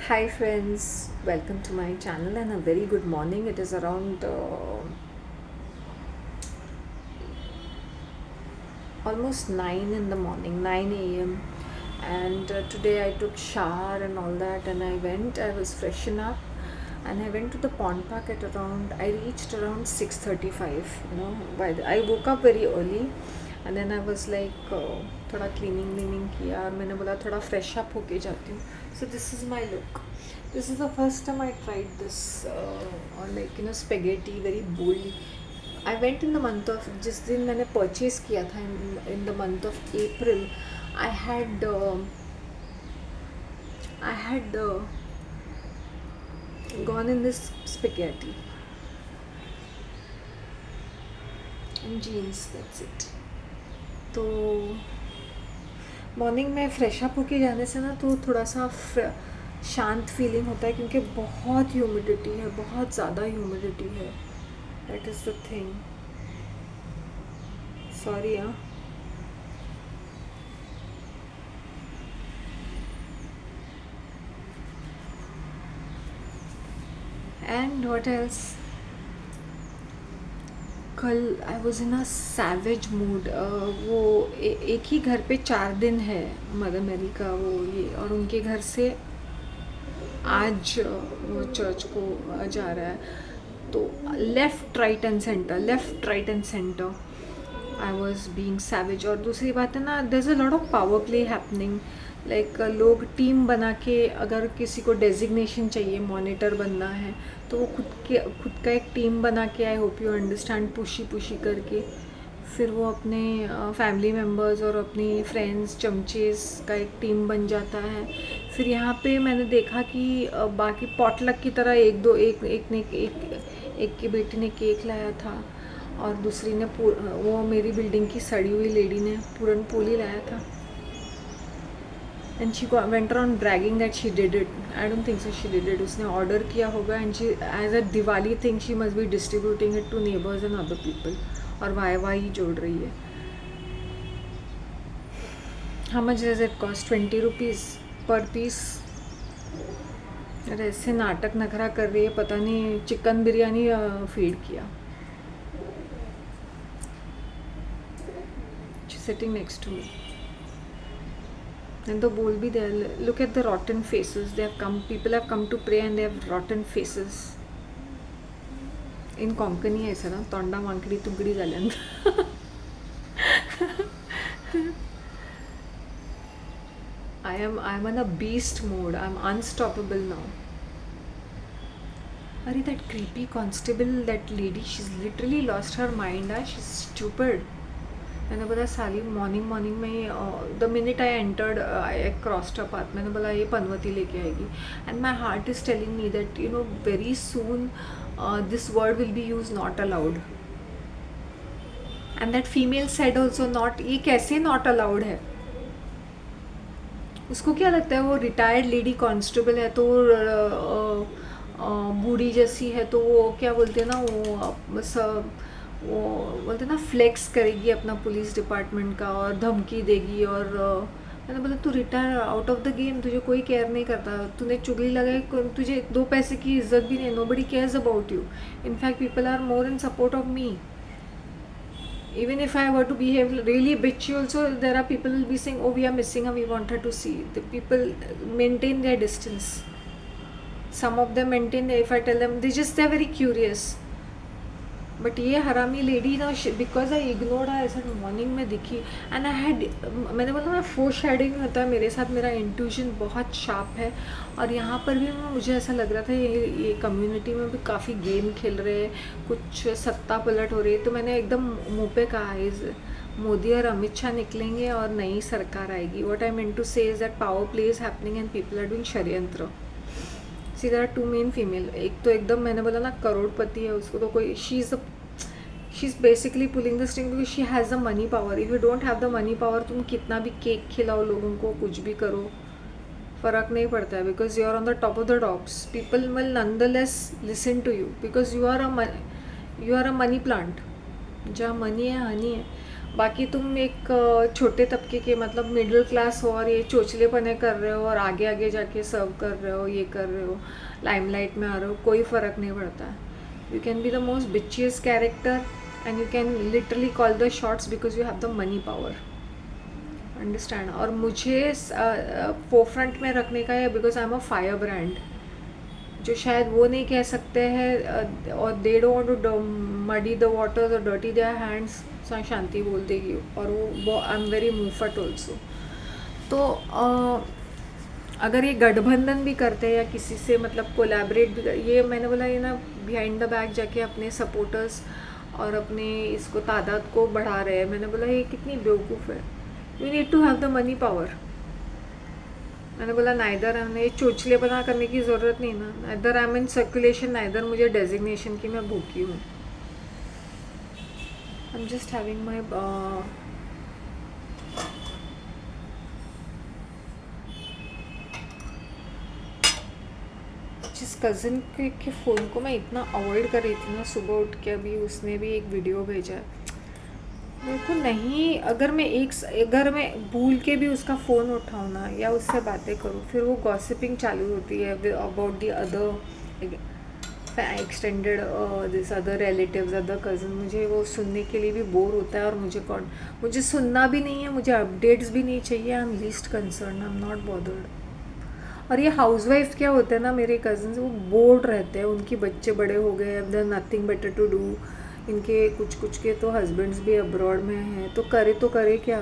Hi friends, welcome to my channel and a very good morning. It is around almost 9 in the morning, 9 a.m. And today I took shower and all that, and I was freshen up, and I went to the pond park at around, I reached around 6:35, I woke up very early, and then I was like थोड़ा cleaning किया और मैंने बोला थोड़ा fresh up होके जाती हूँ. So this is my look. This is the first time I tried this or like spaghetti, very bold. I went in the month of, जिस दिन मैंने परचेज़ किया था in the month of April. I had I had gone in this spaghetti and jeans, that's it. तो morning में fresh up होके जाने से ना तो थोड़ा सा शांत फीलिंग होता है, क्योंकि बहुत ह्यूमिडिटी है, बहुत ज़्यादा ह्यूमिडिटी है. That is the thing. Sorry. हाँ. And what else. कल I was in a savage mood. वो एक ही घर पे 4 दिन है मदर मेरी का वो ये, और उनके घर से आज वो चर्च को जा रहा है. तो left right and centre I was being savage. और दूसरी बात है ना, there is a lot of power play happening. Like लोग टीम बना के, अगर किसी को डेजिग्नेशन चाहिए, मॉनिटर बनना है, तो वो खुद का एक टीम बना के, आई hope you understand, pushy pushy करके फिर वो अपने फैमिली मेम्बर्स और अपनी फ्रेंड्स चमचेस का एक टीम बन जाता है. फिर यहाँ पे मैंने देखा कि बाकी पॉटलक की तरह एक की बेटी ने केक लाया था, और दूसरी ने वो मेरी बिल्डिंग की सड़ी हुई लेडी ने पूरन पोली लाया था. And she went around bragging that she did it. I don't think so she did it. उसने ऑर्डर किया होगा, and she as a Diwali thing she must be distributing it to neighbours and other people. और वाई ही जोड़ रही है. How much does it cost? 20 rupees per piece. अरे ऐसे नाटक नखरा कर रही है, पता नहीं चिकन बिरयानी फीड किया. She sitting next to me. And तो बोल भी दे, look at the rotten faces. People have come to pray and they have rotten faces. In Konkani ऐसा ना, तोंडा वांकडी तुंकडी जाल्यान. I'm on a beast mode. I'm unstoppable now. Are that creepy constable, that lady, she's literally lost her mind. She's stupid. मैंने बोला साली, morning में the minute I entered I crossed a path, मैंने बोला ये पनवती लेके आएगी. And my heart is telling me that very soon this word will be use not allowed. And that female said also not. ये कैसे not allowed है? उसको क्या लगता है वो रिटायर्ड लेडी कांस्टेबल है, तो बूढ़ी जैसी है, तो वो क्या बोलते हैं ना, वो बोलते ना फ्लेक्स करेगी अपना पुलिस डिपार्टमेंट का और धमकी देगी. और मैंने बोला तू retire out of the game, तुझे कोई केयर नहीं करता. तूने चुगली लगाई, तुझे 2 पैसे की इज्जत भी नहीं. Nobody cares about you. In fact people are more in support of me. Even if I were to behave really bitchy also, there are people will be saying, oh, we are missing her, we want her to see. The people maintain their distance. Some of them maintain, if I tell them, they're very curious. But ये हरामी lady ना, because I ignored her, ऐसा morning में दिखी. And I had, मैंने बोला ना four shading होता है मेरे साथ. मेरा इंट्यूशन बहुत शार्प है. और यहाँ पर भी मुझे ऐसा लग रहा था ये कम्युनिटी में भी काफ़ी गेम खेल रहे हैं, कुछ सत्ता पलट हो रही है. तो मैंने एकदम मुँह पे कहा, इज़ मोदी और अमित शाह निकलेंगे और नई सरकार आएगी. What I mean to say is that power play is happening and people are doing षड्यंत्र. See there are 2 main female. एक तो एकदम, मैंने बोला ना करोड़पति है, उसको तो कोई, she is basically pulling the string because she has the money power. If you don't have the money power, तुम कितना भी केक खिलाओ लोगों को, कुछ भी करो, फ़र्क नहीं पड़ता है. Because you are on the top of the tops. People will nonetheless listen to you because you are a money plant. जहाँ मनी है, हनी है. बाकी तुम एक छोटे तबके के मतलब मिडिल क्लास हो और ये चोचलेपने कर रहे हो और आगे आगे जाके सर्व कर रहे हो, ये कर रहे हो, लाइमलाइट में आ रहे हो, कोई फ़र्क नहीं पड़ता। You can be the most vicious character and you can literally call the shots because you have the money power. Understand? और मुझे फोरफ्रंट में रखने का है because I am a firebrand, जो शायद वो नहीं कह सकते हैं, और they don't want to muddy the waters और डर्टी देयर हैंड्स। शांति बोल देगी और वो आई एम वेरी मूफट ऑल्सो। तो अगर ये गठबंधन भी करते हैं या किसी से मतलब कोलैबोरेट भी ये मैंने बोला ये ना बिहाइंड द बैक जाके अपने सपोर्टर्स और अपने इसको तादाद को बढ़ा रहे हैं। मैंने बोला ये कितनी बेवकूफ़ है। You need to have the money power. मैंने बोला नाइदर हमने चोचले बना करने की ज़रूरत नहीं ना, neither I am in circulation, neither मुझे डेजिग्नेशन की मैं भूखी हूँ। आई एम जस्ट हैविंग माई जिस कज़न के फ़ोन को मैं इतना अवॉइड कर रही थी ना, सुबह उठ के अभी उसने भी एक वीडियो भेजा है मेरे को। नहीं, अगर मैं भूल के भी उसका फ़ोन उठाऊँ ना या उससे बातें करूँ, फिर वो गॉसिपिंग चालू होती है about the other extended this other relatives, other cousin. मुझे वो सुनने के लिए भी बोर होता है और मुझे सुनना भी नहीं है, मुझे अपडेट्स भी नहीं चाहिए। I am least concern, I am not bothered. और ये हाउसवाइफ क्या होते हैं ना, मेरे कज़न्स वो बोर्ड रहते हैं, उनके बच्चे बड़े हो गए, there nothing better to do. इनके कुछ के तो हस्बैंड्स भी अब्रॉड में हैं, तो करे क्या।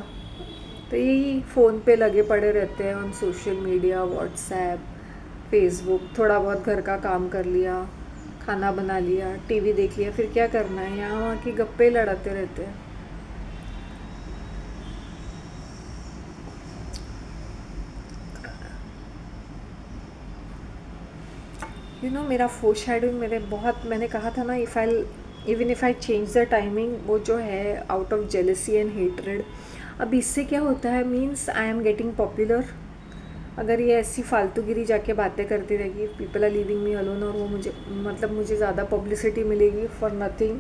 तो यही फ़ोन पे लगे पड़े रहते हैं, on social media, WhatsApp, Facebook, थोड़ा बहुत घर का काम कर लिया, खाना बना लिया, टीवी देख लिया, फिर क्या करना है, यहाँ वहाँ की गप्पे लड़ाते रहते हैं। मेरा फोरशैडोइंग मेरे बहुत, मैंने कहा था ना, even if I change the timing, वो जो है out of jealousy and hatred. अब इससे क्या होता है, means I am getting popular. अगर ये ऐसी फालतूगिरी जाके बातें करती रहेगी, people are leaving me alone, और वो मुझे ज़्यादा पब्लिसिटी मिलेगी for nothing.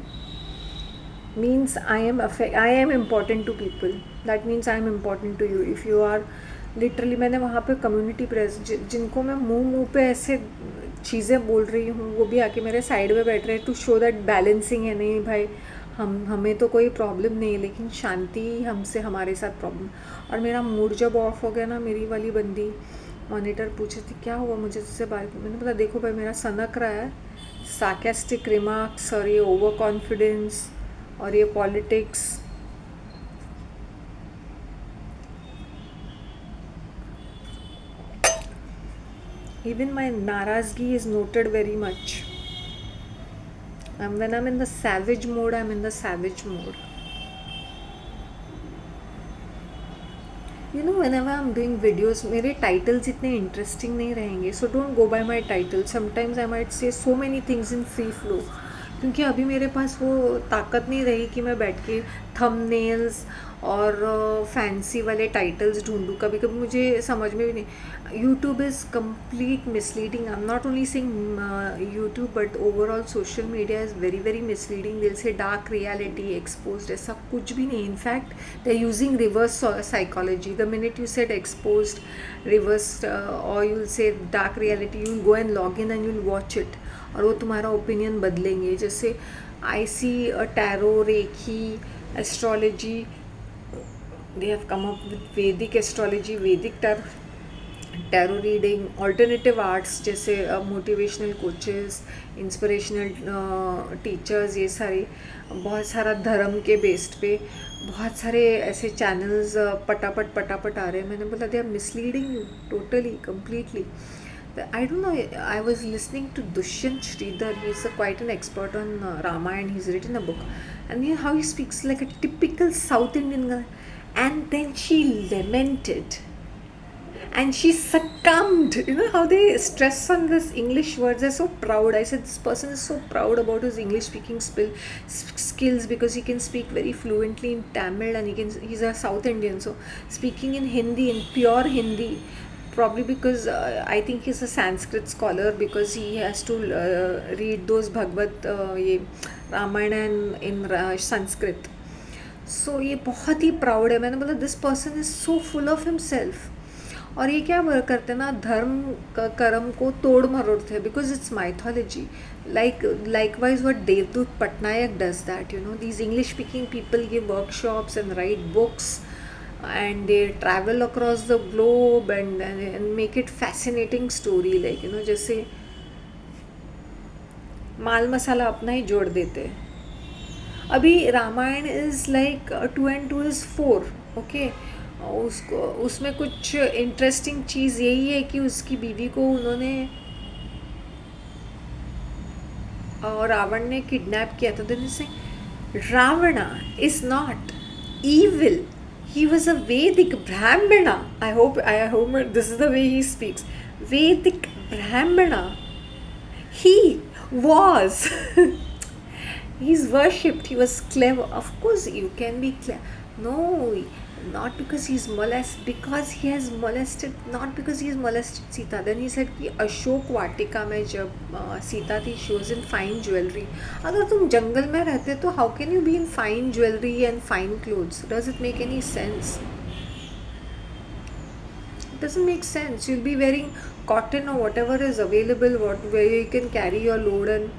Means I am important to people, that means I am important to you if you are literally. मैंने वहाँ पे कम्युनिटी प्रेस, जिनको मैं मुंह पे ऐसे चीज़ें बोल रही हूँ, वो भी आके मेरे साइड में बैठ रहे हैं टू शो दैट बैलेंसिंग है। नहीं भाई, हमें तो कोई प्रॉब्लम नहीं है, लेकिन शांति हमसे, हमारे साथ प्रॉब्लम। और मेरा मूड जब ऑफ हो गया ना, मेरी वाली बंदी मॉनिटर पूछे थी क्या हुआ, मुझे तुझसे बात, मैंने बोला देखो भाई मेरा सनक रहा है, सार्केस्टिक रिमार्क्स और ये ओवर कॉन्फिडेंस और ये politics. Even my narazgi is noted very much. When I'm in the savage mode, I'm in the savage mode. Whenever I'm doing videos, मेरे titles इतने interesting नहीं रहेंगे, so don't go by my title. Sometimes I might say so many things in free flow, क्योंकि अभी मेरे पास वो ताकत नहीं रही कि मैं बैठ के थंबनेल्स और फैंसी वाले टाइटल्स ढूंढूँ। कभी कभी मुझे समझ में भी नहीं। YouTube is complete misleading. I am not only saying YouTube, but overall social media is very very misleading. दिल से डार्क रियलिटी एक्सपोज्ड, ऐसा कुछ भी नहीं। In fact they are using reverse psychology. The minute you said exposed reverse और you will say dark reality, you will go and log in and you will watch it, और वो तुम्हारा opinion बदलेंगे। जैसे I see tarot, Rekhi, astrology, they have come up with वैदिक astrology, वैदिक tarot reading, alternative arts जैसे motivational coaches, inspirational teachers, ये सारे बहुत सारा धर्म के बेस्ड पे बहुत सारे ऐसे चैनल्स पटापट आ रहे हैं। मैंने बोला they are misleading you totally completely. I don't know, I was listening to Dushyant Sridhar. He's quite an expert on Ramayana. He's written a book. And how he speaks like a typical South Indian guy. And then she lamented. And she succumbed. How they stress on this English words. They're so proud. I said, this person is so proud about his English speaking skills because he can speak very fluently in Tamil, and he's a South Indian. So speaking in Hindi, in pure Hindi, probably because I think he's a Sanskrit scholar, because he has to read those Bhagavad, Ramayana in Sanskrit. So ये बहुत ही proud है। मैंने बोला this person is so full of himself. और ये क्या करते ना, धर्म कर्म को तोड़ मरोड़ते, because it's mythology. Likewise what Devdutt Patnaik does that, these English speaking people give workshops and write books, and they travel across the globe and make it fascinating story, like जैसे माल मसाला अपना ही जोड़ देते हैं। अभी Ramayana is like 2 and 2 is 4, okay. उसको उसमें कुछ interesting चीज़ यही है कि उसकी बीवी को उन्होंने और रावण ने किडनैप किया था। Then say Ravana is not evil, he was a Vedic Brahmana. I hope this is the way he speaks. Vedic Brahmana. He was he's worshipped. He was clever. Of course you can be clever. No, not because he's because he has molested, not because he has molested Sita. Then he said कि अशोक वाटिका में जब सीता थी, she was in fine jewelry. अगर तुम जंगल में रहते तो how can you be in fine jewelry and fine clothes? Does it make any sense? It doesn't make sense. You'll be wearing cotton or whatever is available, where you can carry your load and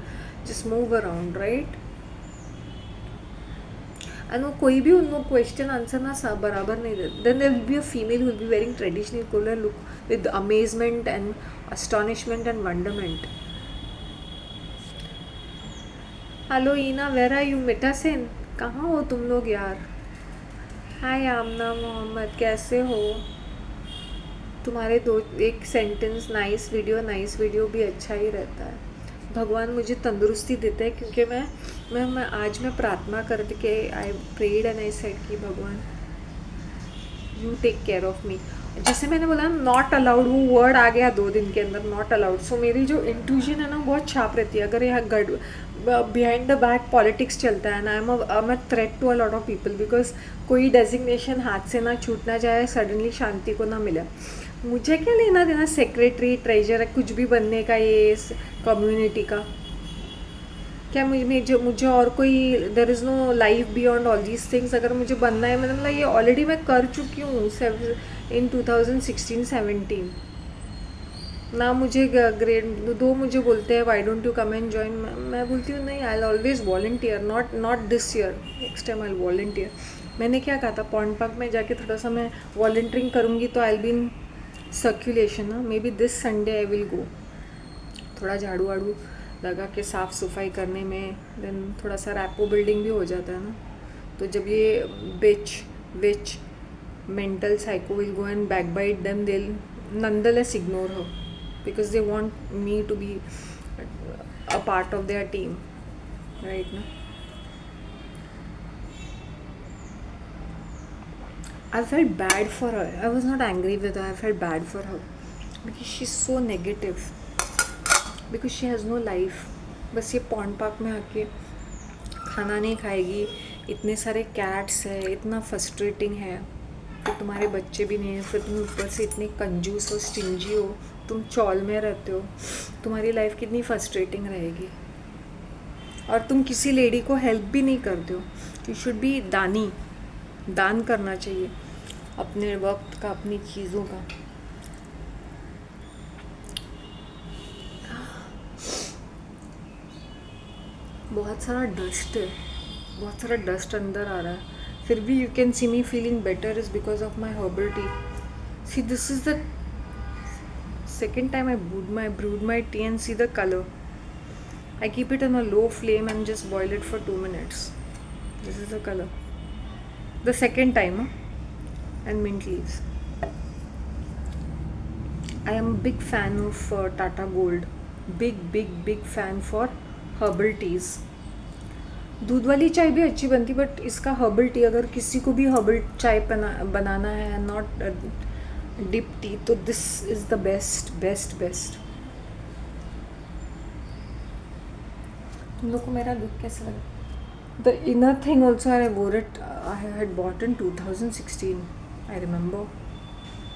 just move around, right? And वो कोई भी उनको question answer ना बराबर नहीं देते। Then there will be a female who will be wearing traditional colour look with amazement and astonishment and wonderment. Hello Ina, where are you? Mita Sen, कहाँ हो तुम लोग यार? हाय आमना मोहम्मद, कैसे हो? तुम्हारे एक सेंटेंस नाइस वीडियो भी अच्छा ही रहता है। भगवान मुझे तंदुरुस्ती देता है, क्योंकि मैं आज मैं प्रार्थना करके I prayed and I said कि भगवान you take care of me. जैसे मैंने बोला नॉट अलाउड, वो वर्ड आ गया 2 दिन के अंदर, नॉट अलाउड। सो मेरी जो इंट्यूजन है ना बहुत छाप रहती है। अगर यहाँ बिहाइंड द बैक पॉलिटिक्स चलता है ना, I am a threat to a lot of people, because कोई डेजिग्नेशन हाथ से ना छूटना जाए, सडनली शांति को ना मिले। मुझे क्या लेना देना सेक्रेटरी, ट्रेजर, कुछ भी बनने का, ये कम्युनिटी का क्या? मुझे और कोई, there is no life beyond all these things. अगर मुझे बनना है, मैंने बोला ये ऑलरेडी मैं कर चुकी हूँ इन 2016-17। ना मुझे ग्रेड 2 मुझे बोलते हैं why don't you come and join. मैं बोलती हूँ नहीं, I always volunteer, not this year, next time I volunteer. मैंने क्या कहा था, पॉइंट पार्क में जाके थोड़ा सा मैं वॉल्टियरिंग करूँगी तो आई बी इन सर्कुलेशन ना। May be this Sunday I will go, थोड़ा झाड़ू वाड़ू लगा के साफ़ सफाई करने में, देन थोड़ा सा रैपो बिल्डिंग भी हो जाता है ना। तो जब ये which mental psycho will go and backbite them, they nonetheless ignore her because they want me to be a part of their team, right now. I felt bad for her. I was not angry with her. I felt bad for her because she's so negative, because she has no life. बस ये pond park में आके खाना नहीं खाएगी, इतने सारे cats है, इतना फ्रस्ट्रेटिंग है, फिर तुम्हारे बच्चे भी नहीं हैं, फिर तुम ऊपर से इतने कंजूस हो, स्टिंजी हो, तुम चौल में रहते हो, तुम्हारी लाइफ कितनी फ्रस्ट्रेटिंग रहेगी। और तुम किसी लेडी को हेल्प भी नहीं करते हो। यू शुड बी दान करना चाहिए अपने वक्त का, अपनी चीज़ों का। बहुत सारा डस्ट है, बहुत सारा डस्ट अंदर आ रहा है, फिर भी you can see me feeling better is because of my herbal tea. See this is the second time I brewed my tea, and see the color. I keep it on a low flame and just boil it for 2 minutes. This is the color. The second time, and mint leaves. I am a big fan of Tata Gold. Big fan for herbal teas. दूध वाली चाय भी अच्छी बनती, but इसका herbal tea, अगर किसी को भी हर्बल चाय बनाना है, नॉट डिप टी, तो दिस इज़ द बेस्ट। तुम लोग को मेरा लुक कैसा लगा? The inner thing also I वोर it, I had bought in 2016, I remember,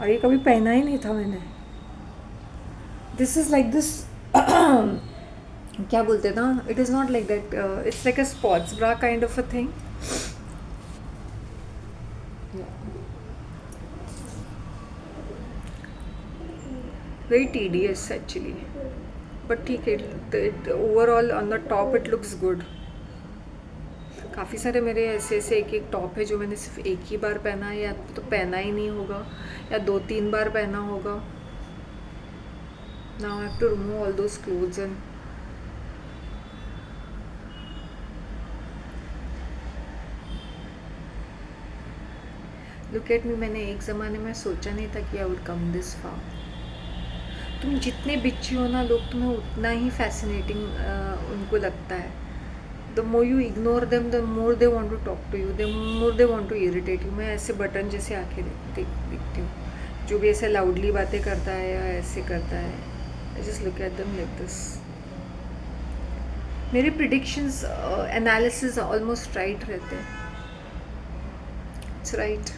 और ये कभी पहना ही नहीं था मैंने। दिस इज़ लाइक दिस, क्या बोलते ना, it is not like that, it's like a sports bra kind of a thing. Very tedious actually, but ठीक है, overall on the top it looks good. काफ़ी सारे मेरे ऐसे ऐसे एक एक टॉप है जो मैंने सिर्फ एक ही बार पहना है, या तो पहना ही नहीं होगा या 2-3 बार पहना होगा। Now I have to remove all those clothes and look at me. मैंने एक ज़माने में सोचा नहीं था कि I would come this far. तुम जितने बिच्छी हो ना, लोग तुम्हें उतना ही फैसिनेटिंग उनको लगता है। The more you ignore them the more they want to talk to you, the more they want to irritate you. मैं ऐसे बटन जैसे आंखें दिखती हूँ, जो भी ऐसे लाउडली बातें करता है या ऐसे करता है, I just look at them like this. मेरे प्रिडिक्शंस एनालिसिस ऑलमोस्ट राइट रहते हैं। It's right.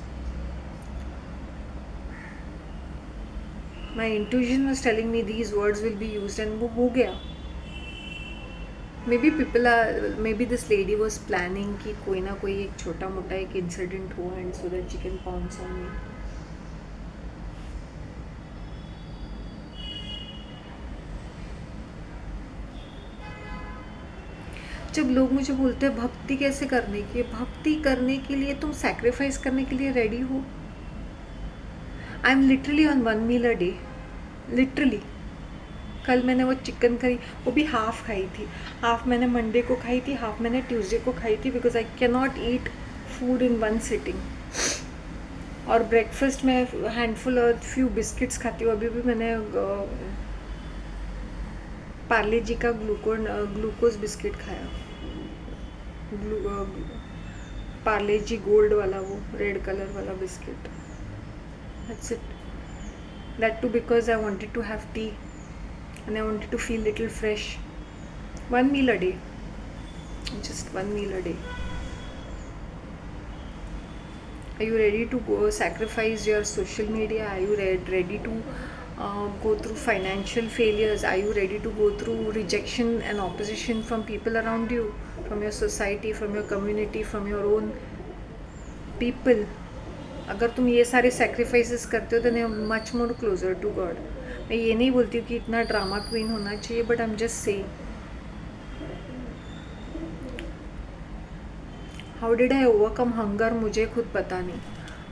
My intuition was telling me these words will be used, and वो हो गया। May be this lady was planning कि कोई ना कोई एक छोटा मोटा एक इंसिडेंट हो, and so that she can pounce on me. जब लोग मुझे बोलते हैं भक्ति कैसे करने की, भक्ति करने के लिए तुम सैक्रिफाइस करने के लिए रेडी हो। I am literally on 1 meal a day, literally. कल मैंने वो चिकन करी, वो भी हाफ़ खाई थी। हाफ़ मैंने मंडे को खाई थी, हाफ़ मैंने ट्यूसडे को खाई थी, because I can not eat food in 1 sitting. और ब्रेकफास्ट में हैंडफुल और फ्यू बिस्किट्स खाती हूँ। अभी भी मैंने पार्ले जी का ग्लूकोज बिस्किट खाया, पार्ले जी गोल्ड वाला, वो रेड कलर वाला biscuit. That's it. That too because I wanted to have tea and I wanted to feel little fresh. 1 meal a day, just 1 meal a day. Are you ready to go sacrifice your social media? Are you ready to go through financial failures? Are you ready to go through rejection and opposition from people around you, from your society, from your community, from your own people? अगर तुम ये सारे sacrifices करते हो, then you're much more closer to God. मैं ये नहीं बोलती हूँ कि इतना ड्रामा क्वीन होना चाहिए, but I am just saying, how did I overcome hunger, मुझे खुद पता नहीं।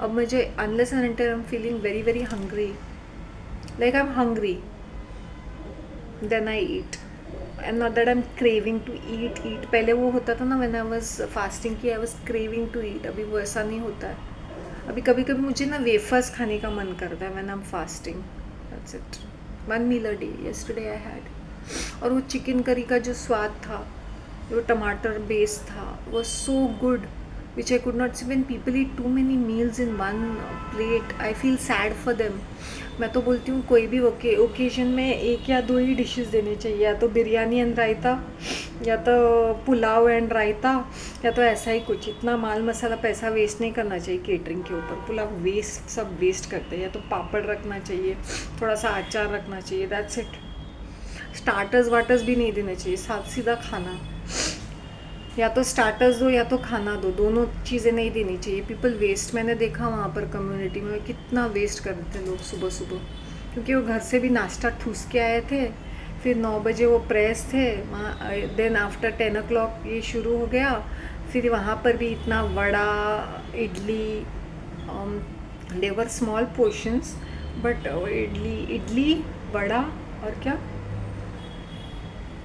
अब मुझे unless and until I am feeling very very hungry, like I am hungry, then I eat, and not that I am craving to eat. पहले वो होता था ना, व्हेन आई वाज फास्टिंग की, I was craving to eat. अभी वो ऐसा नहीं होता है। अभी कभी कभी मुझे ना वेफर्स खाने का मन करता है when I am fasting. That's it. 1 meal a day. Yesterday I had. और वो चिकन करी का जो स्वाद था, वो टमाटर बेस था, was so good, which I could not see. When people eat too many meals in one plate, I feel sad for them. मैं तो बोलती हूँ कोई भी ओकेजन में 1 या 2 ही डिशेस देने चाहिए, या तो बिरयानी एंड रायता, या तो पुलाव एंड रायता, या तो ऐसा ही कुछ। इतना माल मसाला पैसा वेस्ट नहीं करना चाहिए केटरिंग के ऊपर। पुलाव वेस्ट, सब वेस्ट करते हैं। या तो पापड़ रखना चाहिए, थोड़ा सा अचार रखना चाहिए, दैट्स इट। स्टार्टर्स वाटर्स भी नहीं देने चाहिए, साफ सीधा खाना। या तो स्टार्टर्स दो या तो खाना दो, दोनों चीज़ें नहीं देनी चाहिए। पीपल वेस्ट, मैंने देखा वहाँ पर कम्युनिटी में कितना वेस्ट कर देते लोग सुबह सुबह, क्योंकि वो घर से भी नाश्ता ठूस के आए थे, फिर 9 बजे वो प्रेस थे वहाँ, देन आफ्टर 10 o'clock ये शुरू हो गया। फिर वहाँ पर भी इतना vada, idli, they were small portions, but idli vada और क्या,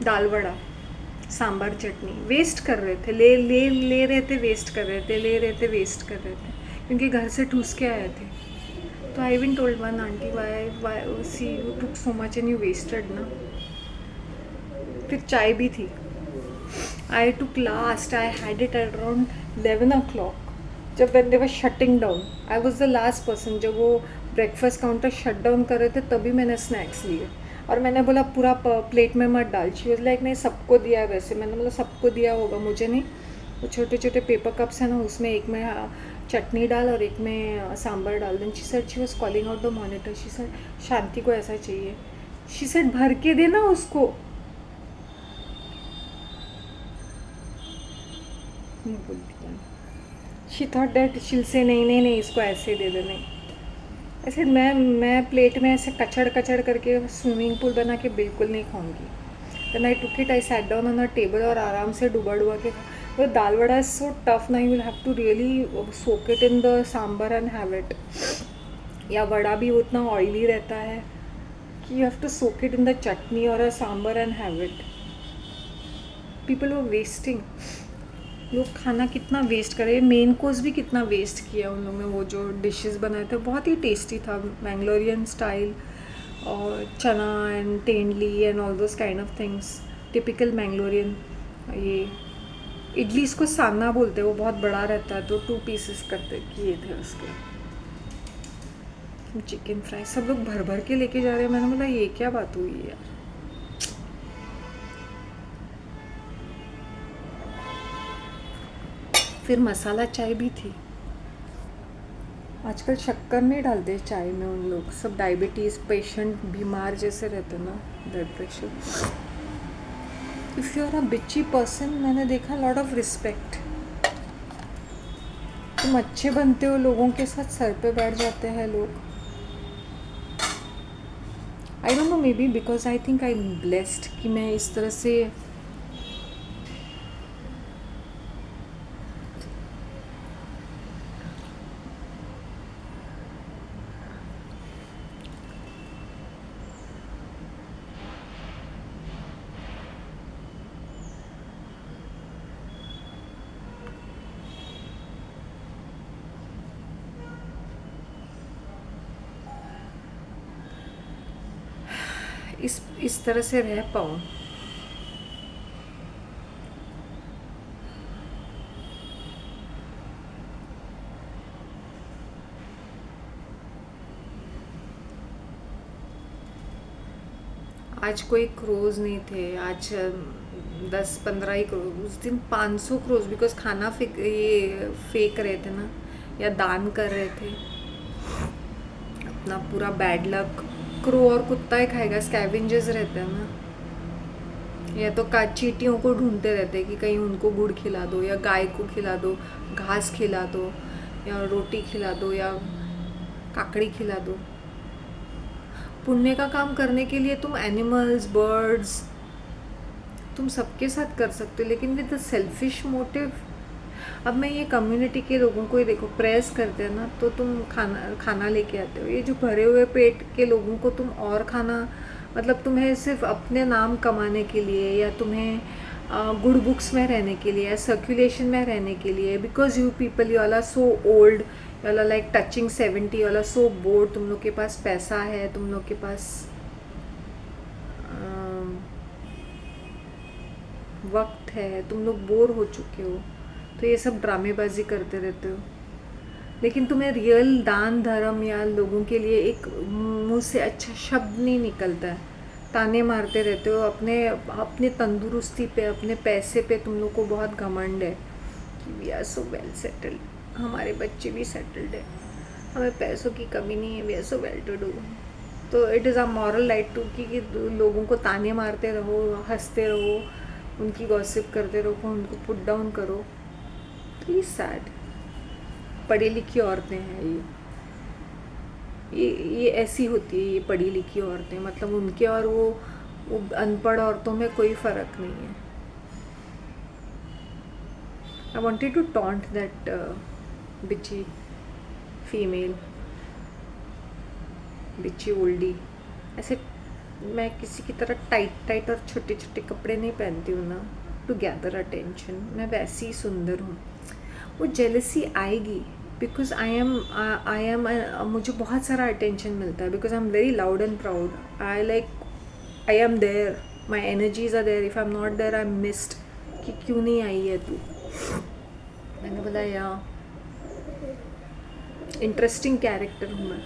दाल वड़ा, सांभर चटनी, वेस्ट कर रहे थे, ले रहे थे, वेस्ट कर रहे थे, ले रहे थे, वेस्ट कर रहे थे, क्योंकि घर से ठूस के आए थे। तो I even told one aunty, why see you took so much and you wasted ना। फिर चाय भी थी। I took last, I had it around 11 o'clock, जब when they were shutting down. I was the last person, जब वो breakfast counter shut down कर रहे थे तभी मैंने स्नैक्स लिए। और मैंने बोला पूरा प्लेट में मत डाल। शी वाज लाइक नहीं, सबको दिया है वैसे। मैंने बोला सबको दिया होगा, मुझे नहीं। वो छोटे छोटे पेपर कप्स हैं ना, उसमें एक में चटनी डाल और एक में सांभर डाल। Then she said, she was calling out the monitor, she said Shanti को ऐसा चाहिए। शी सेड भर के देना उसको। नहीं बोलती, शी थॉट दैट शील से नहीं, इसको ऐसे दे देने। ऐसे मैं प्लेट में ऐसे कचड़ कचड़ करके स्विमिंग पूल बना के बिल्कुल नहीं खाऊंगी. Then I took it, I sat down on a table और आराम से डुबा डुबा के. वो dal vada is so tough ना, you will have to really soak it in the sambar and have it. या वड़ा भी उतना ऑयली रहता है कि you have to soak it in the chutney और a sambar and have it. People were wasting. लोग खाना कितना वेस्ट करे. मेन कोर्स भी कितना वेस्ट किया उन लोगों ने. वो जो डिशेस बनाए थे बहुत ही टेस्टी था, मैंगलोरियन स्टाइल, और chana and tendli and all those kind of things, typical Mangalorean. ये इडली इसको साना बोलते हैं, वो बहुत बड़ा रहता है, तो 2 पीसेस करते किए थे उसके. चिकन फ्राई सब लोग भर भर के लेके जा रहे हैं. मैंने बोला ये क्या बात हुई यार. फिर मसाला चाय भी थी. आजकल शक्कर नहीं डालते चाय में उन लोग. सब डायबिटीज़ पेशेंट बीमार जैसे रहते ना, blood pressure. If you are a bitchy person, मैंने देखा लॉट ऑफ रिस्पेक्ट. तुम अच्छे बनते हो, लोगों के साथ सर पे बैठ जाते हैं लोग. I don't know, may be because I think I am blessed कि मैं इस तरह से इस तरह से रह पाऊँ. आज कोई क्रोज नहीं थे. आज 10-15 ही क्रोज. उस दिन 500 क्रोज, बिकॉज खाना ये फेंक रहे थे ना, या दान कर रहे थे. अपना पूरा बैड लक. क्रो और कुत्ता ही खाएगा, स्कैवेंजर्स रहते हैं ना. या तो चींटियों को ढूंढते रहते हैं कि कहीं उनको गुड़ खिला दो, या गाय को खिला दो, घास खिला दो, या रोटी खिला दो, या काकड़ी खिला दो. पुण्य का काम करने के लिए तुम एनिमल्स, बर्ड्स, तुम सबके साथ कर सकते हो, लेकिन विद द सेल्फिश मोटिव. अब मैं ये कम्युनिटी के लोगों को ही देखो, प्रेस करते हैं ना, तो तुम खाना लेके आते हो. ये जो भरे हुए पेट के लोगों को तुम और खाना, मतलब तुम्हें सिर्फ अपने नाम कमाने के लिए, या तुम्हें गुड बुक्स में रहने के लिए, या सर्कुलेशन में रहने के लिए, because you people, you all are so old, you all are like touching 70, you all are so bored. तुम लोग के पास पैसा है, तुम लोग के पास वक्त है, तुम लोग बोर हो चुके हो, तो ये सब ड्रामेबाजी करते रहते हो. लेकिन तुम्हें रियल दान धर्म या लोगों के लिए एक मुंह से अच्छा शब्द नहीं निकलता है. ताने मारते रहते हो. अपने तंदुरुस्ती पे, अपने पैसे पे तुम लोग को बहुत घमंड है कि we are so well settled, हमारे बच्चे भी सेटल्ड है, हमें पैसों की कमी नहीं है, we are so well to do. तो it is a moral right to कि लोगों को ताने मारते रहो, हंसते रहो, उनकी गॉसिप करते रहो, उनको पुट डाउन करो. Please sad. पढ़ी लिखी औरतें हैं ये ऐसी होती है ये पढ़ी लिखी औरतें. मतलब उनके और वो अनपढ़ औरतों में कोई फ़र्क नहीं है. I wanted to taunt that bitchy female, bitchy oldie. ऐसे मैं किसी की तरह टाइट और छोटे छोटे कपड़े नहीं पहनती हूँ ना, टू गैदर अटेंशन. मैं वैसी ही सुंदर हूँ. वो जेलसी आएगी बिकॉज आई एम मुझे बहुत सारा अटेंशन मिलता है, because I am very loud and proud. I am there, my energies are there. If I am not there, I am missed. कि क्यों नहीं आई है तू. मैंने बोला या इंटरेस्टिंग कैरेक्टर हूँ मैं.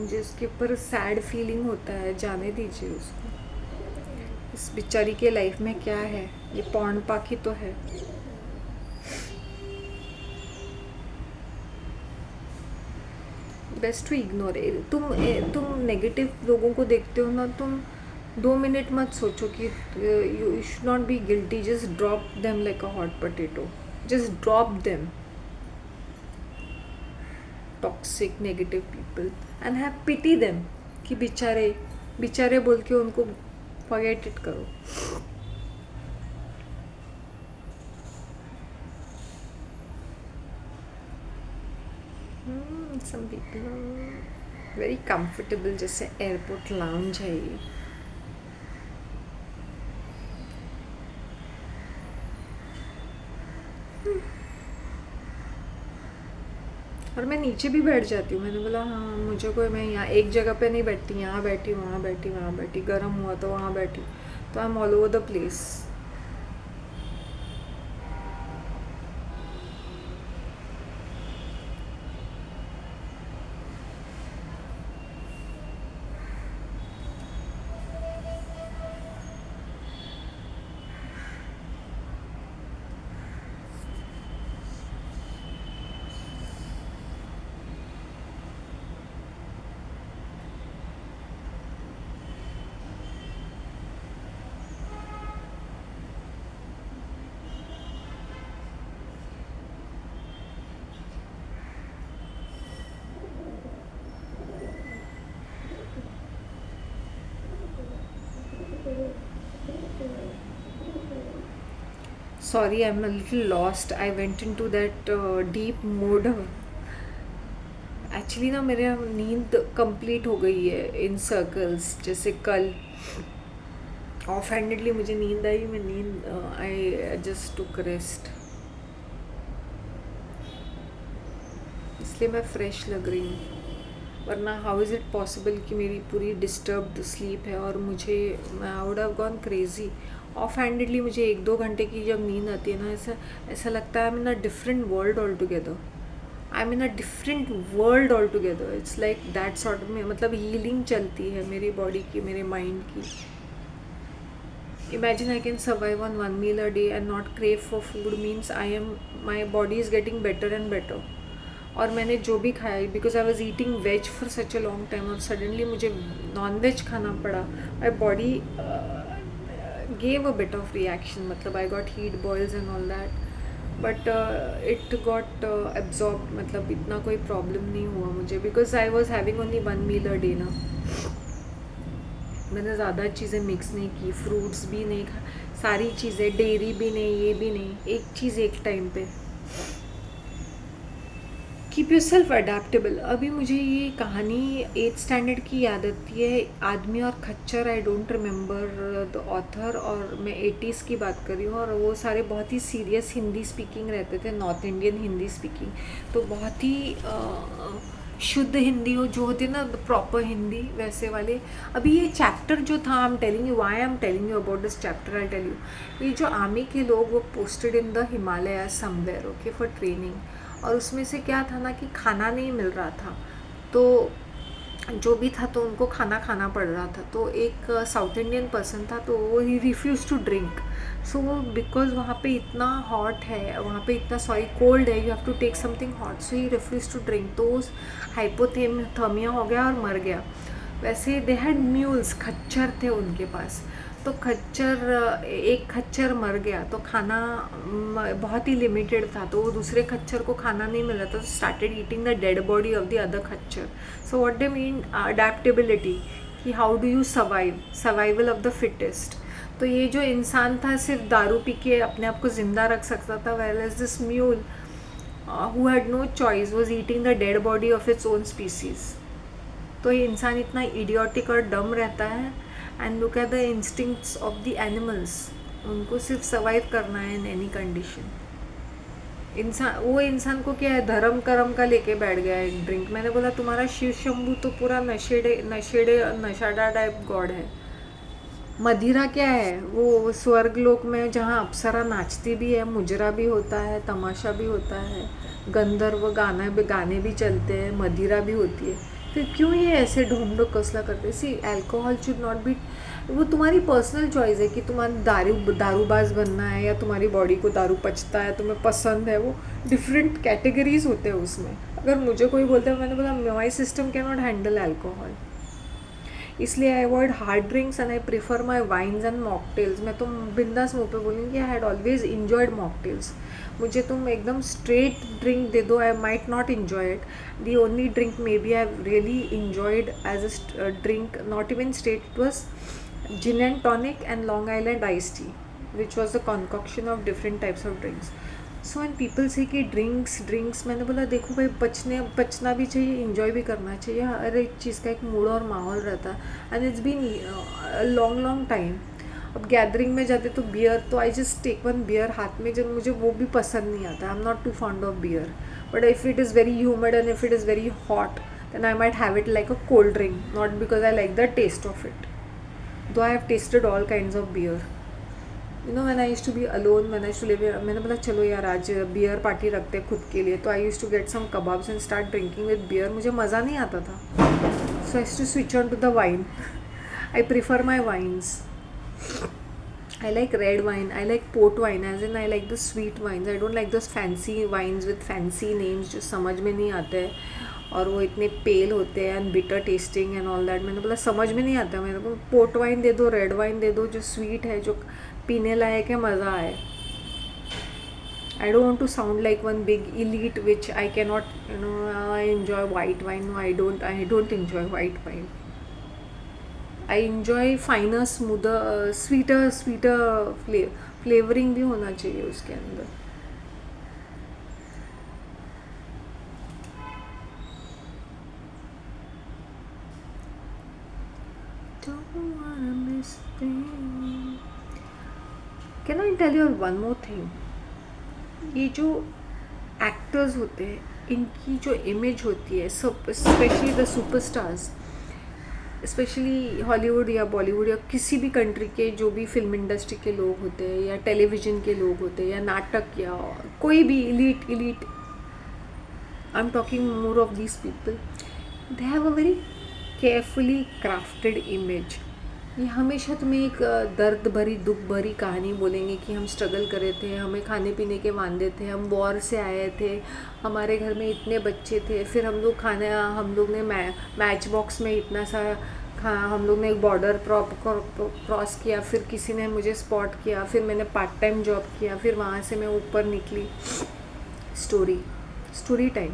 मुझे उसके ऊपर सैड फीलिंग होता है, जाने दीजिए उसको। इस बेचारी के लाइफ में क्या है, ये पौन पाखी तो है। Best to ignore. तुम नेगेटिव लोगों को देखते हो ना, तुम 2 मिनट मत सोचो कि you should not be guilty, just drop them like a hot potato, just drop them, toxic negative people, and have pity them कि बेचारे बेचारे बोल के उनको फॉरगेट इट करो। सम पीपल वेरी कंफर्टेबल, जैसे एयरपोर्ट लाउंज है ये। और मैं नीचे भी बैठ जाती हूँ, मैंने बोला हाँ मुझे कोई, मैं यहाँ एक जगह पे नहीं बैठती, यहाँ बैठी वहाँ बैठी वहाँ बैठी, गर्म हुआ तो वहाँ बैठी, तो I am all over the place. Sorry, I'm a little lost. I went into that deep mode. Actually ना मेरे नींद कंप्लीट हो गई है इन सर्कल्स। जैसे कल ऑफ हैंडेडली मुझे नींद आई, मैं नींद आई जस्ट टुक रेस्ट, इसलिए मैं फ्रेश लग रही हूँ। वरना हाउ इज़ इट पॉसिबल कि मेरी पूरी डिस्टर्ब्ड स्लीप है और मुझे, I would have gone crazy. Of handedly मुझे 1-2 घंटे की जब नींद आती है ना, ऐसा ऐसा लगता है I am in a different world all together, I am in a different world all together. It's like that sort में, मतलब हीलिंग चलती है मेरी बॉडी की, मेरे माइंड की। Imagine I can survive on 1 meal a day and not crave for food, means my body is getting better and better. और मैंने जो भी खाया, because I was eating veg for such a long time, और suddenly मुझे non veg खाना पड़ा, my body gave a bit of reaction, मतलब I got heat boils and all that, but it got absorb, मतलब इतना कोई problem नहीं हुआ मुझे, because I was having only 1 meal a day ना। मैंने ज़्यादा चीज़ें मिक्स नहीं की, फ्रूट्स भी नहीं खा, सारी चीज़ें, डेयरी भी नहीं, ये भी नहीं, एक चीज़ एक टाइम पे। Keep your self adaptable. अभी मुझे ये कहानी 8th स्टैंडर्ड की याद आती है, आदमी और खच्चर, I don't remember the author, और मैं 80s की बात कर रही हूँ, और वो सारे बहुत ही सीरियस हिंदी स्पीकिंग रहते थे, नॉर्थ इंडियन हिंदी स्पीकिंग, तो बहुत ही शुद्ध हिंदी हो जो होती है ना, प्रॉपर हिंदी, वैसे वाले। अभी ये चैप्टर जो था, I am telling you, why I am telling you about this chapter, I tell you. ये जो आर्मी के लोग, वो posted in the Himalaya somewhere, okay, for training, और उसमें से क्या था ना कि खाना नहीं मिल रहा था, तो जो भी था तो उनको खाना खाना पड़ रहा था। तो एक साउथ इंडियन पर्सन था, तो वो ही रिफ्यूज़ टू ड्रिंक, सो वो बिकॉज वहाँ पे इतना हॉट है, वहाँ पे इतना कोल्ड है, you have to take something hot, so he refuse to drink, तो उस हाइपोथर्मिया हो गया और मर गया। वैसे दे हैड म्यूल्स, खच्चर थे उनके पास, तो एक खच्चर मर गया, तो खाना बहुत ही लिमिटेड था, तो वो दूसरे खच्चर को खाना नहीं मिल रहा था, तो started eating the dead body of the other खच्चर। So what they mean adaptability, कि how do you survival of the fittest. तो ये जो इंसान था सिर्फ दारू पी के अपने आप को ज़िंदा रख सकता था, whereas this mule who had no choice was eating the dead body of its own species। तो ये इंसान इतना इडियोटिक और डम रहता है, and look at the instincts of the animals, उनको सिर्फ सर्वाइव करना है इन एनी कंडीशन। वो इंसान को क्या है, धर्म करम का लेके बैठ गया है एक ड्रिंक। मैंने बोला तुम्हारा शिव शंभू तो पूरा नशेड़ा टाइप गॉड है। मदिरा क्या है, वो स्वर्ग लोक में जहाँ अप्सरा नाचती भी है, मुजरा भी होता है, तमाशा भी होता है, गंधर्व गाने भी चलते हैं, मदिरा भी होती है। फिर क्यों ये ऐसे ढोंढ कसला करते? सी अल्कोहल शुड नॉट बी, वो तुम्हारी पर्सनल चॉइस है कि तुम्हारी दारूबाज बनना है या तुम्हारी बॉडी को दारू पचता है, तुम्हें पसंद है, वो डिफरेंट कैटेगरीज होते हैं उसमें। अगर मुझे कोई बोलता है, मैंने बोला my system can not handle alcohol, इसलिए I avoid hard drinks and I prefer my wines and mocktails. मैं तो बिंदास मुँह पे बोलूँगी I had always enjoyed mocktails. मुझे तुम एकदम स्ट्रेट ड्रिंक दे दो, I might not enjoy it. The only drink may B I really enjoyed as a drink, not even straight, it was gin and tonic and Long Island iced tea, which was a concoction of different types of drinks. So when people say कि drinks, मैंने बोला देखो भाई, पचना भी चाहिए, enjoy भी करना चाहिए, हर एक चीज़ का एक मूड और माहौल रहता है। And it's been long time. अब गैदरिंग में जाते तो बियर, तो I just take one beer हाथ में, जब मुझे वो भी पसंद नहीं आता। I am not too fond of beer, but if it is very humid and if it is very hot, then I might have it like a cold drink, not because I like the taste of it. Though I have tasted all kinds of beer. You know, when I used to be alone, when I used to live here, मैंने बोला चलो यार आज beer party रखते हैं खुद के लिए, तो I use to get some kebabs and start drinking with beer. मुझे मज़ा नहीं आता था, so I use to switch on to the wine. I prefer my wines. I like red wine, I like port wine, as in I like the sweet wines. I don't like those fancy wines with fancy names जो समझ में नहीं आते हैं और वो इतने पेल होते हैं and bitter testing and all that. मैंने बोला समझ में नहीं आता, मेरे को पोर्ट वाइन दे दो, रेड वाइन दे दो, जो स्वीट है, जो पीने लायक है, मज़ा आए। I don't want to sound like one big elite which I cannot, I enjoy white wine. No, I don't enjoy white wine. I enjoy finer, smoother, sweeter flavouring भी होना चाहिए उसके अंदर। Don't wanna miss a thing. Can I tell you one more thing? ये जो actors होते हैं, इनकी जो इमेज होती है, सब specially the superstars, specially Hollywood या बॉलीवुड या किसी भी कंट्री के जो भी फिल्म इंडस्ट्री के लोग होते हैं या टेलीविज़न के लोग होते हैं या नाटक या कोई भी elite, I am talking more of these people, they have a very carefully crafted image. ये हमेशा तुम्हें एक दर्द भरी, दुख भरी कहानी बोलेंगे कि हम स्ट्रगल कर रहे थे, हमें खाने पीने के वांदे थे, हम वॉर से आए थे, हमारे घर में इतने बच्चे थे, फिर हम लोग ने मैच बॉक्स में इतना सारा हम लोग ने एक बॉर्डर क्रॉस किया, फिर किसी ने मुझे स्पॉट किया, फिर मैंने पार्ट टाइम जॉब किया, फिर वहाँ से मैं ऊपर निकली। स्टोरी टाइम,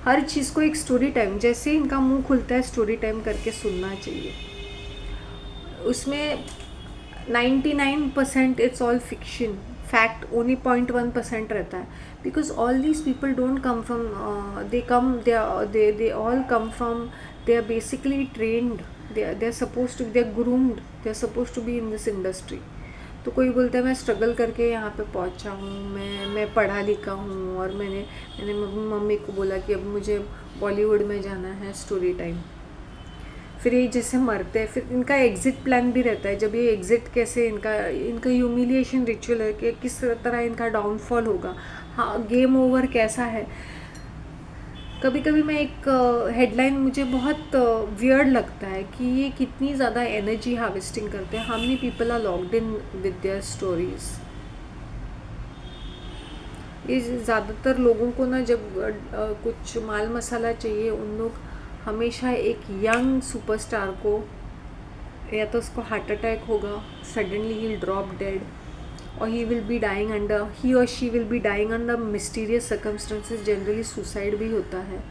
हर चीज़ को एक स्टोरी टाइम, जैसे इनका मुंह खुलता है स्टोरी टाइम करके सुनना चाहिए। उसमें 99% it's all fiction, fact only 0.1% रहता है, because all these people don't come from, they all come from, they are basically trained, they are suppose to, they are groomed, they are suppose to be in this industry. तो कोई बोलता है मैं struggle करके यहाँ पे पहुँचा हूँ, मैं पढ़ा लिखा हूँ और मैंने मम्मी को बोला कि अब मुझे बॉलीवुड में जाना है, स्टोरी टाइम। फिर ये जैसे मरते हैं, फिर इनका एग्ज़िट प्लान भी रहता है, जब ये एग्ज़िट कैसे, इनका ह्यूमिलिएशन रिचुअल है कि किस तरह इनका डाउनफॉल होगा, हाँ गेम ओवर कैसा है। कभी कभी मैं एक हेडलाइन मुझे बहुत वियर्ड लगता है कि ये कितनी ज़्यादा एनर्जी हार्वेस्टिंग करते हैं। How many people are locked in with their stories. ये ज़्यादातर लोगों को ना जब कुछ माल मसाला चाहिए, उन लोग हमेशा एक यंग सुपरस्टार को, या तो उसको हार्ट अटैक होगा, suddenly he will drop dead, और he or she will be dying under mysterious circumstances, generally suicide भी होता है।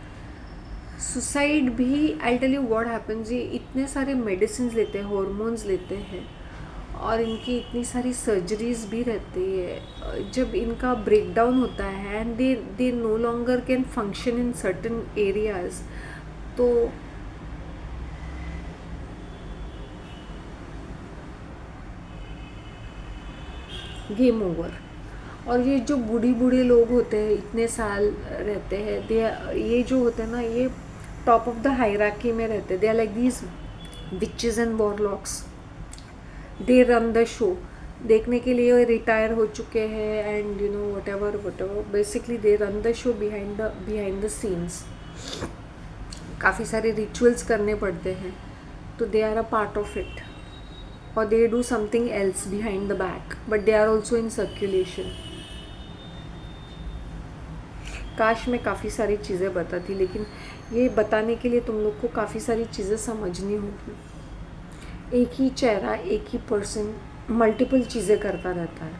सुसाइड भी, I tell you what happens, ये इतने सारे मेडिसिन लेते हैं, हॉर्मोन्स लेते हैं, और इनकी इतनी सारी सर्जरीज भी रहती है। जब इनका ब्रेकडाउन होता है and they know longer can function in certain areas, तो गेम ओवर। और ये जो बूढ़े लोग होते हैं, इतने साल रहते हैं, ये जो होते हैं ना, ये टॉप ऑफ द हायरार्की में रहते हैं। They are like these witches and warlocks, they run the show. देखने के लिए रिटायर हो चुके हैं and you know whatever basically they run the show behind the scenes. काफ़ी सारे रिचुअल्स करने पड़ते हैं, तो they are a part of it, और they do something else behind the back, but they are also in circulation. काश मैं काफ़ी सारी चीज़ें बताती, लेकिन ये बताने के लिए तुम लोग को काफ़ी सारी चीज़ें समझनी होगी. एक ही चेहरा, एक ही पर्सन मल्टीपल चीज़ें करता रहता है,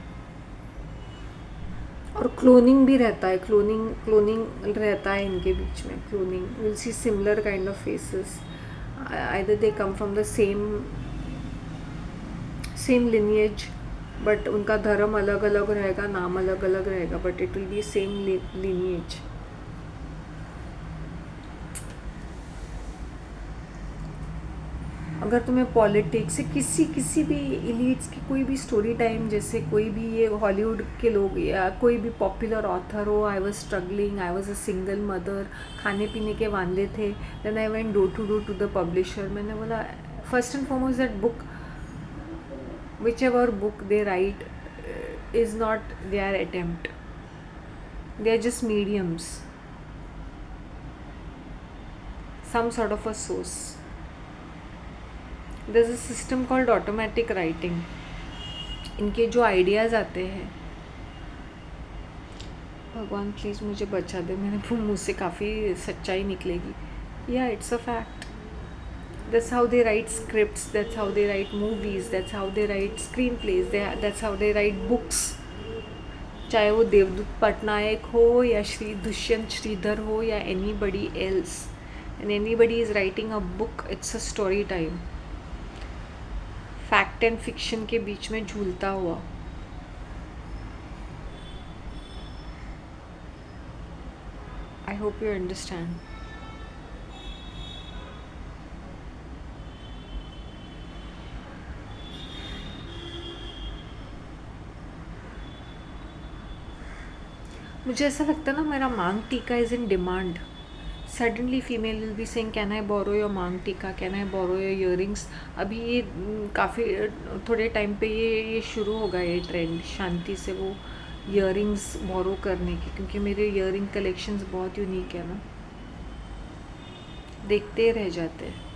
और क्लोनिंग भी रहता है. क्लोनिंग रहता है इनके बीच में. Cloning will see similar kind of faces, either they come from the same lineage, but उनका धर्म अलग अलग रहेगा, नाम अलग अलग रहेगा, but it will be same lineage. अगर तुम्हें पॉलिटिक्स से किसी भी इलीट्स की कोई भी स्टोरी टाइम, जैसे कोई भी ये हॉलीवुड के लोग या कोई भी पॉपुलर ऑथर हो, I was struggling, I was a single mother, खाने पीने के वांदे थे, then I went door to the publisher. मैंने बोला first and foremost that book, which ever book they write is not their attempt, they are just mediums, some sort of a source. There's a system called automatic writing. इनके जो ideas आते हैं, भगवान please मुझे बचा दे, मेरे मुँह से काफ़ी सच्चाई निकलेगी. या it's a fact. That's how they write scripts, that's how they write movies, that's how they write screenplays, that's how they write books. चाहे वो देवदूत पटनायक हो या दुष्यंत श्रीधर हो या anybody else, and anybody is writing a book, it's a story time. Fact and fiction के बीच में झूलता हुआ. I hope you understand. मुझे ऐसा लगता है ना, मेरा maang tikka is in demand. Suddenly female will be saying can I borrow your maang tikka, can I borrow your earrings. अभी ये काफ़ी थोड़े टाइम पे ये शुरू होगा ये ट्रेंड, शांति से वो इयरिंग्स बोरो करने की, क्योंकि मेरे इयरिंग कलेक्शंस बहुत यूनिक है ना, देखते रह जाते हैं.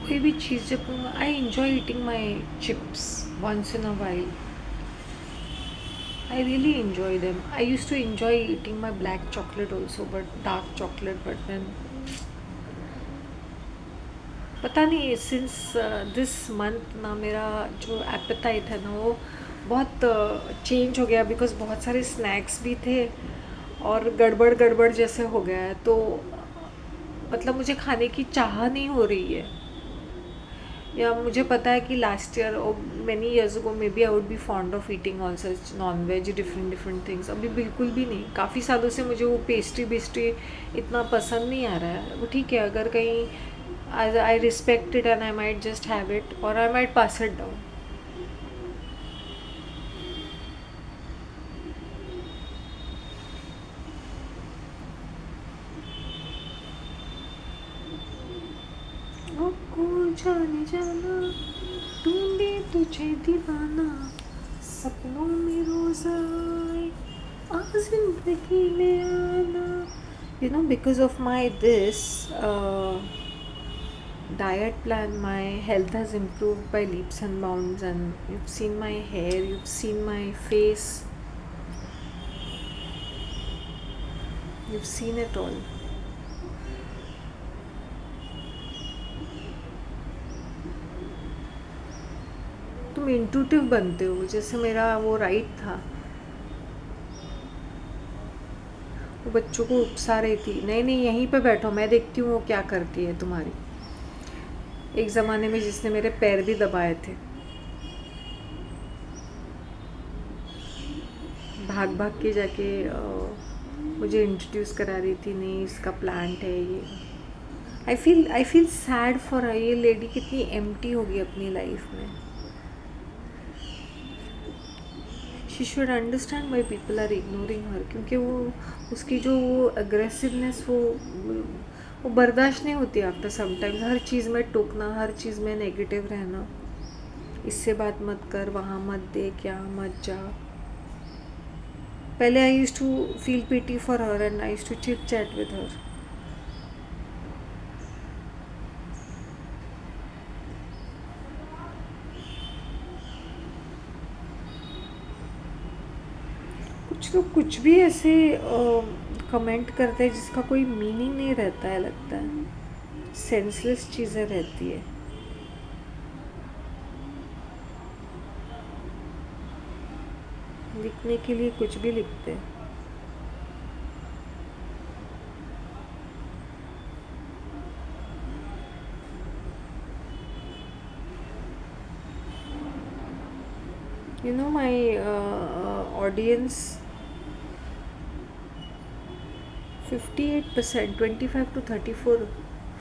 कोई भी चीज़ जब I enjoy eating my chips once in a while. I really enjoy them. I used to enjoy eating my black chocolate also, but dark chocolate. But then, पता नहीं since this month ना मेरा जो appetite है ना वो बहुत change हो गया, बिकॉज बहुत सारे स्नैक्स भी थे और गड़बड़ गड़बड़ जैसे हो गया है. तो मतलब मुझे खाने की चाह नहीं हो रही है. या मुझे पता है कि लास्ट ईयर और many years ago may be I would be fond of eating all such non veg different things. अभी बिल्कुल भी नहीं. काफ़ी सालों से मुझे वो पेस्ट्री इतना पसंद नहीं आ रहा है. वो ठीक है, अगर कहीं I respect it and I might just have it और I might pass it down. जाने जाना ढूंढे तुझे दीवाना, सपनों में रोज आए आज जिंदगी में आना. You know, because of my this diet plan, my health has improved by leaps and bounds, and you've seen my hair, you've seen my face, you've seen it all. तुम इंट्यूटिव बनते हो, जैसे मेरा वो राइट था. बच्चों को उकसा रही थी, नहीं नहीं यहीं पे बैठो, मैं देखती हूँ वो क्या करती है तुम्हारी। एक ज़माने में जिसने मेरे पैर भी दबाए थे, भाग भाग के जाके मुझे इंट्रोड्यूस करा रही थी, नहीं इसका प्लांट है ये। I feel sad for her. ये लेडी कितनी एम्प्टी होगी अपनी लाइफ में। She should understand why people are ignoring her, क्योंकि वो उसकी जो वो अग्रेसिवनेस वो बर्दाश्त नहीं होती आफ्टर समटाइम्स। हर चीज़ में टोकना, हर चीज़ में नेगेटिव रहना, इससे बात मत कर, वहाँ मत दे, क्या मत जा। पहले I used to feel pity for her and I used to chit chat with her. कुछ लोग कुछ भी ऐसे कमेंट करते हैं जिसका कोई मीनिंग नहीं रहता है, लगता है सेंसलेस चीज़ें रहती है। लिखने के लिए कुछ भी लिखते हैं। You know, my audience 58%, 25 to 34,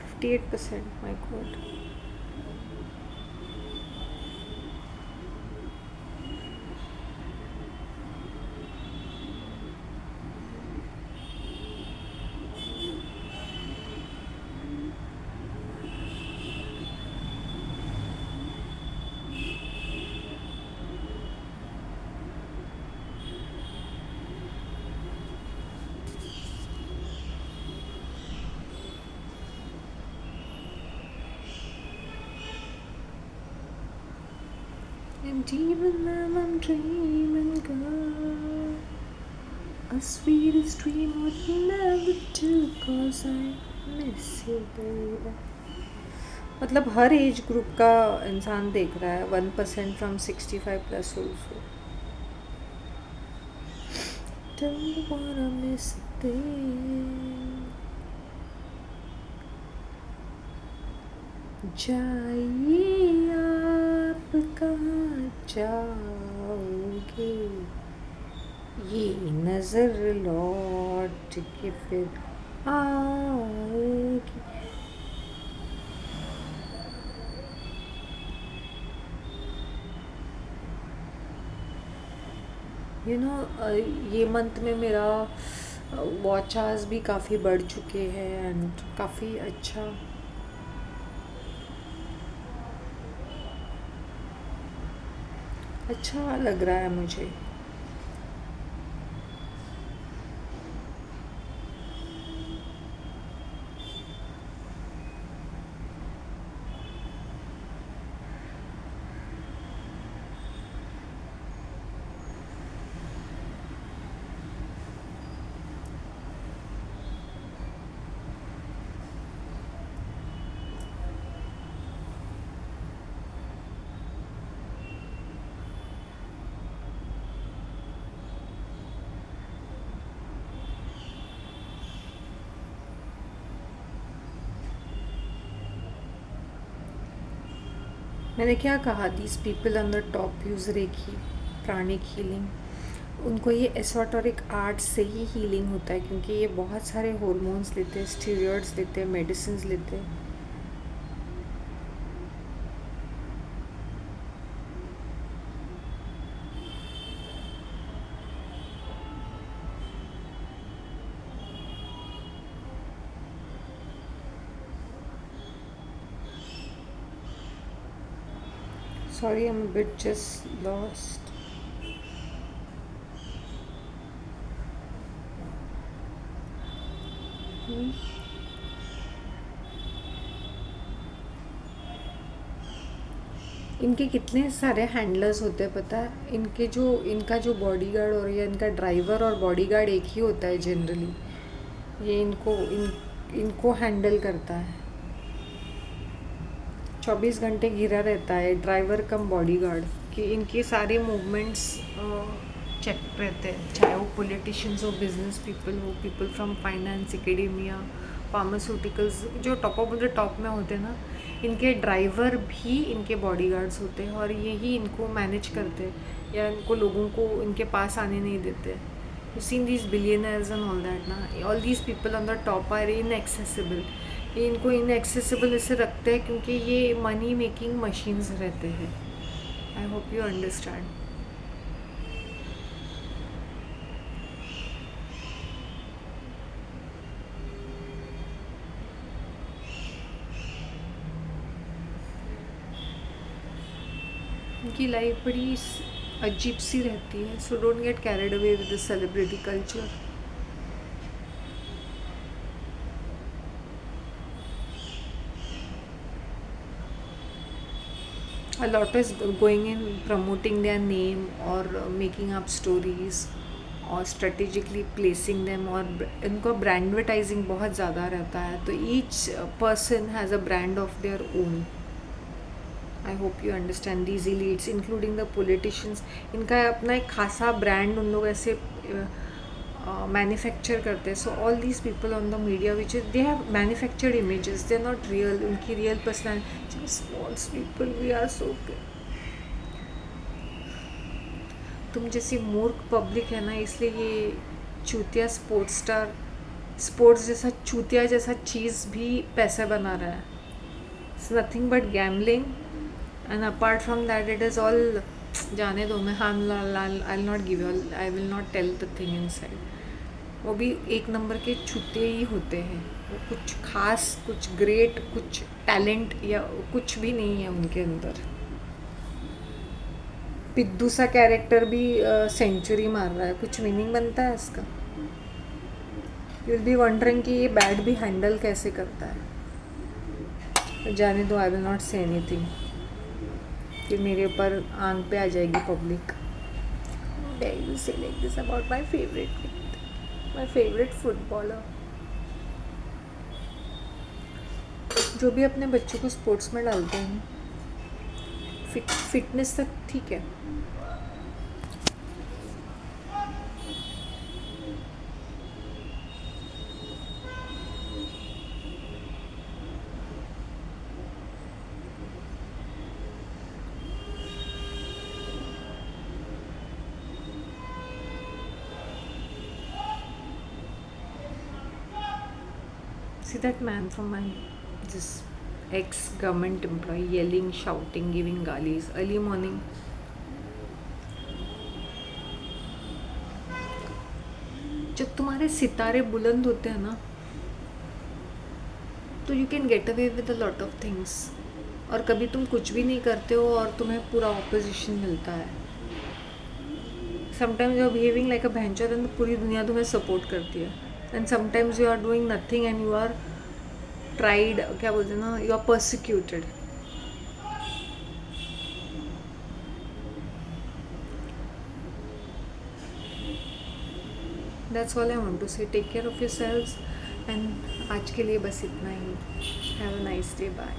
58%. My God. And even when I'm dreaming, girl, a sweetest dream would never do, 'cause I miss you, baby. मतलब हर एज ग्रुप का इंसान देख रहा है, 1% from 65 plus also. Don't wanna miss a thing. जाइए आप कहाँ जाओगे, ये नज़र लौट के फिर आएगी। ये मंथ में मेरा वॉच आवर्स भी काफ़ी बढ़ चुके हैं एंड काफ़ी अच्छा लग रहा है मुझे। मैंने क्या कहा, these people on the top use reiki, pranic healing. उनको ये एसोटोरिक आर्ट से ही हीलिंग होता है, क्योंकि ये बहुत सारे हॉर्मोन्स लेते हैं, स्टीरॉयड्स लेते हैं, मेडिसिन लेते हैं। Sorry, I'm a bit just lost. इनके कितने सारे हैंडलर्स होते हैं पता है। इनका जो बॉडीगार्ड और या इनका ड्राइवर और बॉडीगार्ड एक ही होता है जनरली। ये इनको हैंडल करता है, 24 घंटे घिरा रहता है, ड्राइवर कम बॉडीगार्ड, कि इनके सारे मूवमेंट्स चेक रहते हैं, चाहे वो पॉलिटिशियंस हो, बिजनेस पीपल हो, people from finance, academia, pharmaceuticals, जो टॉप ऑफ द टॉप में होते हैं ना, इनके ड्राइवर भी इनके बॉडीगार्ड्स होते हैं और यही इनको मैनेज करते हैं या इनको लोगों को इनके पास आने नहीं देते। You seen these billionaires and all that ना, all these people on the top are inaccessible. ये इनको इनएक्सेसिबल इससे रखते हैं क्योंकि ये मनी मेकिंग मशीन्स रहते हैं। आई होप यू अंडरस्टैंड। उनकी लाइफ बड़ी अजीब सी रहती है, so don't get carried away with the celebrity culture. A lot is going in promoting their name or making up stories और strategically placing them, और इनका brand advertising बहुत ज़्यादा रहता है, तो each person has a brand of their own. I hope you understand these elites including the politicians, इनका अपना एक खासा brand उन लोग ऐसे मैन्युफैक्चर करते हैं। So all these people on the media which is they have manufactured images, they are not real, उनकी real personality. Small people we are so तुम जैसी मूर्ख पब्लिक है ना, इसलिए ये चूतिया स्पोर्ट्स स्टार, स्पोर्ट्स जैसा चूतिया जैसा चीज़ भी पैसे बना रहा है। It's nothing but gambling and apart from that it is all, जाने दो, मैं I will not give you, I will not tell the thing inside. वो भी एक नंबर के चूते ही होते हैं, वो कुछ खास, कुछ ग्रेट, कुछ टैलेंट या कुछ भी नहीं है उनके अंदर। पिद्दू सा कैरेक्टर भी सेंचुरी मार रहा है, कुछ मीनिंग बनता है इसका? यू विल बी वंडरिंग कि ये बैट भी हैंडल कैसे करता है। जाने दो, आई विल नॉट से एनीथिंग, फिर मेरे ऊपर आंख पे आ जाएगी पब्लिक। यू से like this about my favourite footballer. जो भी अपने बच्चों को स्पोर्ट्स में डालते हैं, फिटनेस तक ठीक है, see that man from my this ex-government employee yelling, shouting, giving galis early morning. जब तुम्हारे सितारे बुलंद होते हैं ना, तो you can get away with a lot of things, और कभी तुम कुछ भी नहीं करते हो और तुम्हें पूरा ऑपोजिशन मिलता है। Sometimes you are behaving like a भैंचर एंड पूरी दुनिया तुम्हें सपोर्ट करती है, and sometimes you are doing nothing and you are tried, क्या बोलते हैं ना, you are persecuted. That's all I want to say. Take care of yourselves, and आज के लिए बस इतना ही। Have a nice day, bye.